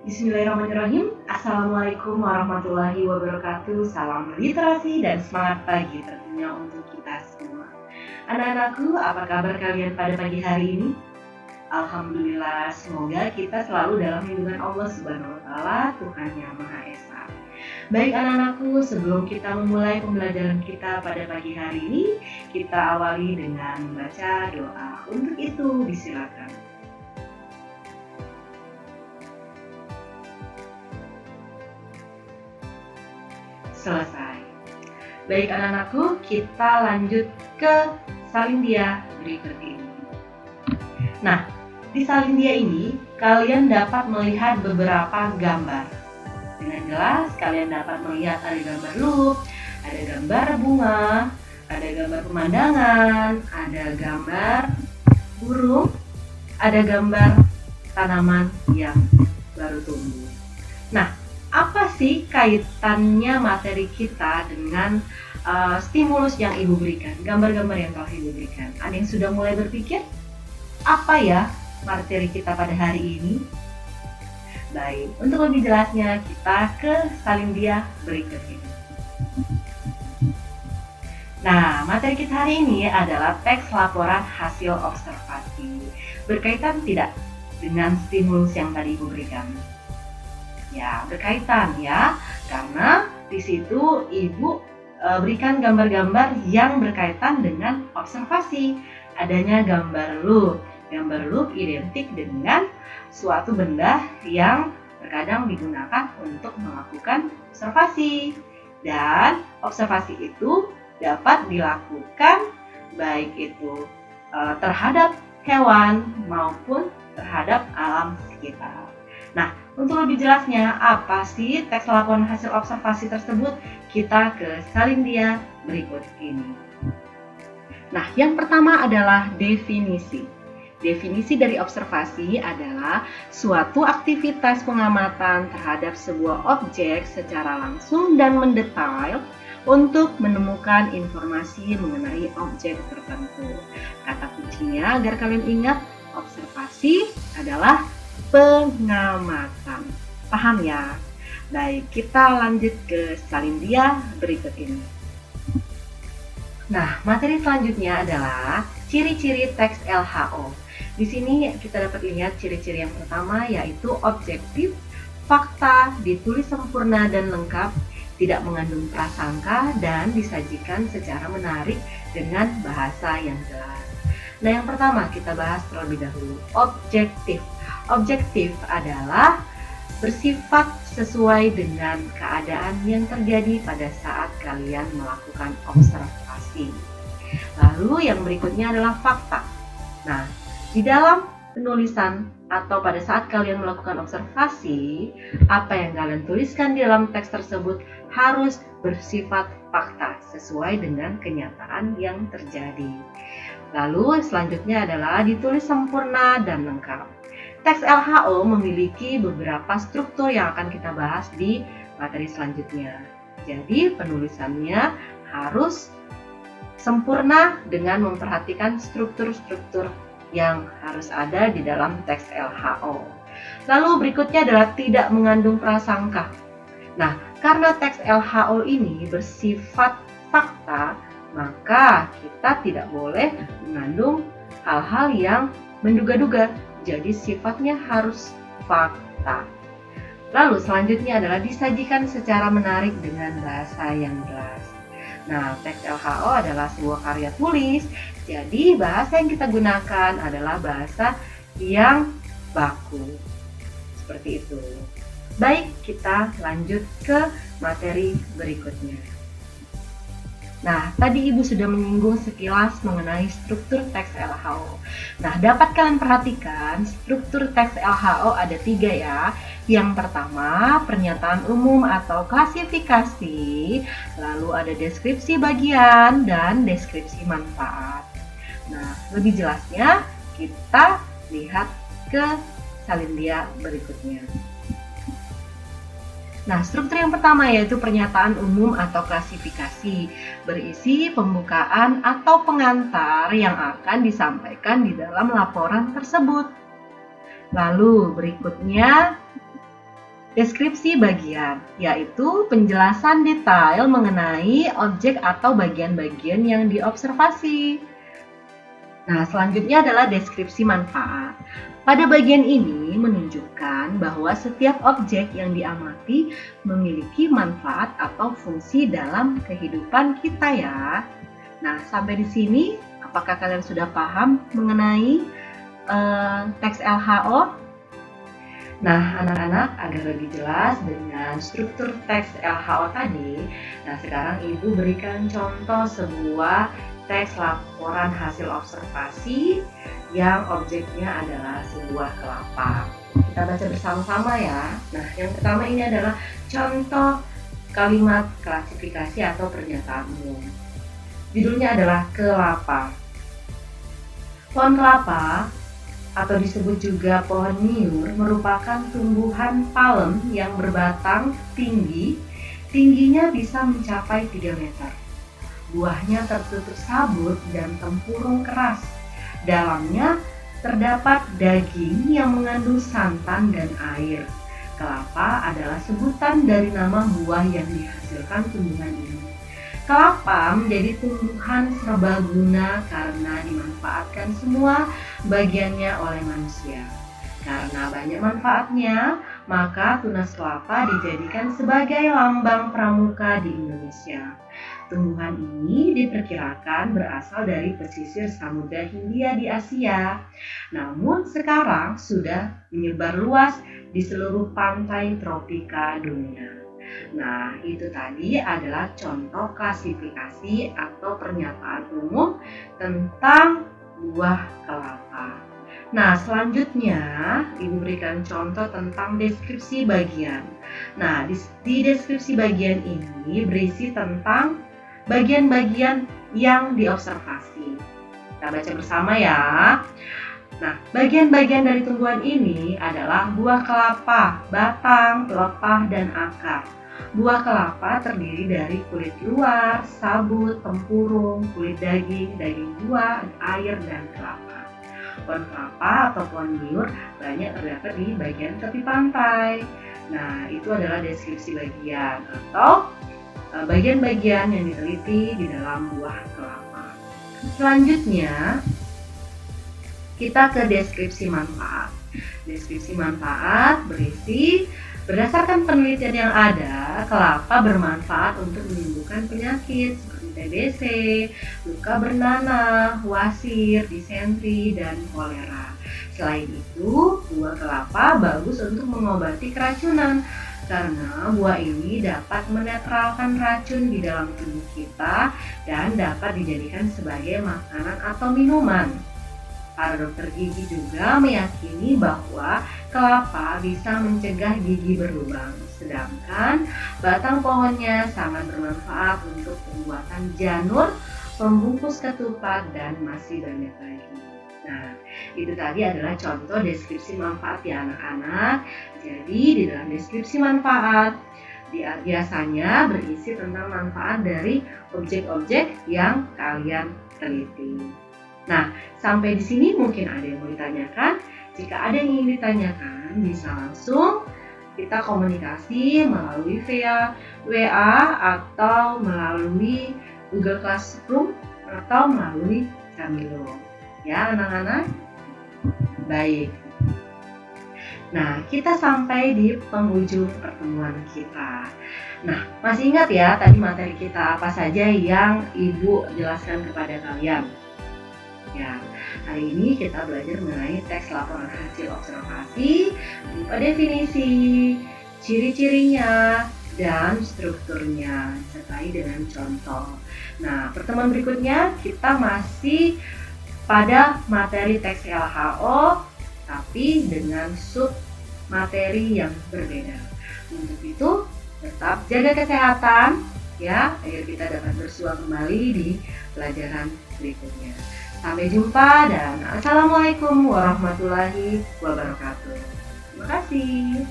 Bismillahirrahmanirrahim. Assalamualaikum warahmatullahi wabarakatuh. Salam literasi dan semangat pagi tentunya untuk kita semua. Anak-anakku, apa kabar kalian pada pagi hari ini? Alhamdulillah, semoga kita selalu dalam lindungan Allah Subhanahu wa Ta'ala, Tuhan Yang Maha Esa. Baik anak-anakku, sebelum kita memulai pembelajaran kita pada pagi hari ini, kita awali dengan membaca doa. Untuk itu, disilakan. Selesai. Baik anak-anakku, kita lanjut ke salindia berikut ini. Nah, di salindia ini kalian dapat melihat beberapa gambar. Dengan jelas kalian dapat melihat ada gambar lup, ada gambar bunga, ada gambar pemandangan, ada gambar burung, ada gambar tanaman yang baru tumbuh. Nah, apa sih kaitannya materi kita dengan stimulus yang Ibu berikan, gambar-gambar yang telah Ibu berikan? Ada yang sudah mulai berpikir, apa ya materi kita pada hari ini? Baik, untuk lebih jelasnya kita ke salindia berikut ini. Nah, materi kita hari ini adalah teks laporan hasil observasi. Berkaitan tidak dengan stimulus yang tadi Ibu berikan? Ya, berkaitan ya, karena di situ Ibu berikan gambar-gambar yang berkaitan dengan observasi. Adanya gambar loop. Gambar loop identik dengan suatu benda yang terkadang digunakan untuk melakukan observasi. Dan observasi itu dapat dilakukan baik itu terhadap hewan maupun terhadap alam sekitar. Nah, untuk lebih jelasnya, apa sih teks laporan hasil observasi tersebut? Kita ke salindia berikut ini. Nah, yang pertama adalah definisi. Definisi dari observasi adalah suatu aktivitas pengamatan terhadap sebuah objek secara langsung dan mendetail untuk menemukan informasi mengenai objek tertentu. Kata kuncinya agar kalian ingat, observasi adalah pengamatan. Paham ya? Baik, kita lanjut ke salindia berikut ini. Nah, materi selanjutnya adalah ciri-ciri teks LHO. Di sini kita dapat lihat ciri-ciri yang pertama yaitu objektif, fakta, ditulis sempurna dan lengkap, tidak mengandung prasangka, dan disajikan secara menarik dengan bahasa yang jelas. Nah, yang pertama kita bahas terlebih dahulu, objektif. Objektif adalah bersifat sesuai dengan keadaan yang terjadi pada saat kalian melakukan observasi. Lalu yang berikutnya adalah fakta. Nah, di dalam penulisan atau pada saat kalian melakukan observasi, apa yang kalian tuliskan di dalam teks tersebut harus bersifat fakta sesuai dengan kenyataan yang terjadi. Lalu selanjutnya adalah ditulis sempurna dan lengkap. Teks LHO memiliki beberapa struktur yang akan kita bahas di materi selanjutnya. Jadi penulisannya harus sempurna dengan memperhatikan struktur-struktur yang harus ada di dalam teks LHO. Lalu berikutnya adalah tidak mengandung prasangka. Nah, karena teks LHO ini bersifat fakta, maka kita tidak boleh mengandung hal-hal yang menduga-duga. Jadi sifatnya harus fakta. Lalu selanjutnya adalah disajikan secara menarik dengan bahasa yang jelas. Nah, teks LHO adalah sebuah karya tulis, jadi bahasa yang kita gunakan adalah bahasa yang baku. Seperti itu. Baik, kita lanjut ke materi berikutnya. Nah, tadi Ibu sudah menyinggung sekilas mengenai struktur teks LHO. Nah, dapat kalian perhatikan struktur teks LHO ada 3 ya. Yang pertama, pernyataan umum atau klasifikasi, lalu ada deskripsi bagian dan deskripsi manfaat. Nah, lebih jelasnya kita lihat ke salindia berikutnya. Nah, struktur yang pertama yaitu pernyataan umum atau klasifikasi, berisi pembukaan atau pengantar yang akan disampaikan di dalam laporan tersebut. Lalu berikutnya Deskripsi bagian, yaitu penjelasan detail mengenai objek atau bagian-bagian yang diobservasi. Nah, selanjutnya adalah deskripsi manfaat. Pada bagian ini menunjukkan bahwa setiap objek yang diamati memiliki manfaat atau fungsi dalam kehidupan kita ya. Nah, sampai di sini apakah kalian sudah paham mengenai teks LHO? Nah, anak-anak, agar lebih jelas dengan struktur teks LHO tadi, nah sekarang Ibu berikan contoh sebuah teks laporan hasil observasi yang objeknya adalah sebuah kelapa. Kita baca bersama-sama ya. Nah, yang pertama ini adalah contoh kalimat klasifikasi atau pernyataan umum. Judulnya adalah kelapa. Pohon kelapa atau disebut juga pohon niur merupakan tumbuhan palem yang berbatang tinggi, tingginya bisa mencapai 3 meter. Buahnya tertutup sabut dan tempurung keras. Dalamnya terdapat daging yang mengandung santan dan air. Kelapa adalah sebutan dari nama buah yang dihasilkan tumbuhan ini. Kelapa menjadi tumbuhan serbaguna karena dimanfaatkan semua bagiannya oleh manusia. Karena banyak manfaatnya, maka tunas kelapa dijadikan sebagai lambang pramuka di Indonesia. Tumbuhan ini diperkirakan berasal dari pesisir Samudra Hindia di Asia. Namun sekarang sudah menyebar luas di seluruh pantai tropika dunia. Nah, itu tadi adalah contoh klasifikasi atau pernyataan umum tentang buah kelapa. Nah, selanjutnya Ibu berikan contoh tentang deskripsi bagian. Nah, di deskripsi bagian ini berisi tentang bagian-bagian yang diobservasi. Kita baca bersama ya. Nah, bagian-bagian dari tumbuhan ini adalah buah kelapa, batang, pelepah, dan akar. Buah kelapa terdiri dari kulit luar, sabut, tempurung, kulit daging, daging buah, air, dan kelapa. Pohon kelapa atau pohon niur banyak terdapat di bagian tepi pantai. Nah, itu adalah deskripsi bagian atau bagian-bagian yang diteliti di dalam buah kelapa. Selanjutnya, kita ke deskripsi manfaat. Deskripsi manfaat berisi berdasarkan penelitian yang ada, kelapa bermanfaat untuk menyembuhkan penyakit seperti TBC, luka bernanah, wasir, disentri, dan kolera. Selain itu, buah kelapa bagus untuk mengobati keracunan karena buah ini dapat menetralkan racun di dalam tubuh kita dan dapat dijadikan sebagai makanan atau minuman. Para dokter gigi juga meyakini bahwa kelapa bisa mencegah gigi berlubang, sedangkan batang pohonnya sangat bermanfaat untuk pembuatan janur, pembungkus ketupat, dan masih banyak lagi. Nah, itu tadi adalah contoh deskripsi manfaat ya anak-anak. Jadi di dalam deskripsi manfaat biasanya berisi tentang manfaat dari objek-objek yang kalian teliti. Nah, sampai di sini mungkin ada yang mau ditanyakan. Jika ada yang ingin ditanyakan, bisa langsung kita komunikasi melalui via WA atau melalui Google Classroom atau melalui Camilo. Ya, anak-anak? Baik. Nah, kita sampai di penghujung pertemuan kita. Nah, masih ingat ya tadi materi kita apa saja yang Ibu jelaskan kepada kalian? Ya, hari ini kita belajar mengenai teks laporan hasil observasi, berupa definisi, ciri-cirinya, dan strukturnya, sertai dengan contoh. Nah, pertemuan berikutnya kita masih pada materi teks LHO, tapi dengan sub materi yang berbeda. Untuk itu, tetap jaga kesehatan, ya, agar kita dapat bersua kembali di pelajaran berikutnya. Sampai jumpa dan assalamualaikum warahmatullahi wabarakatuh. Terima kasih.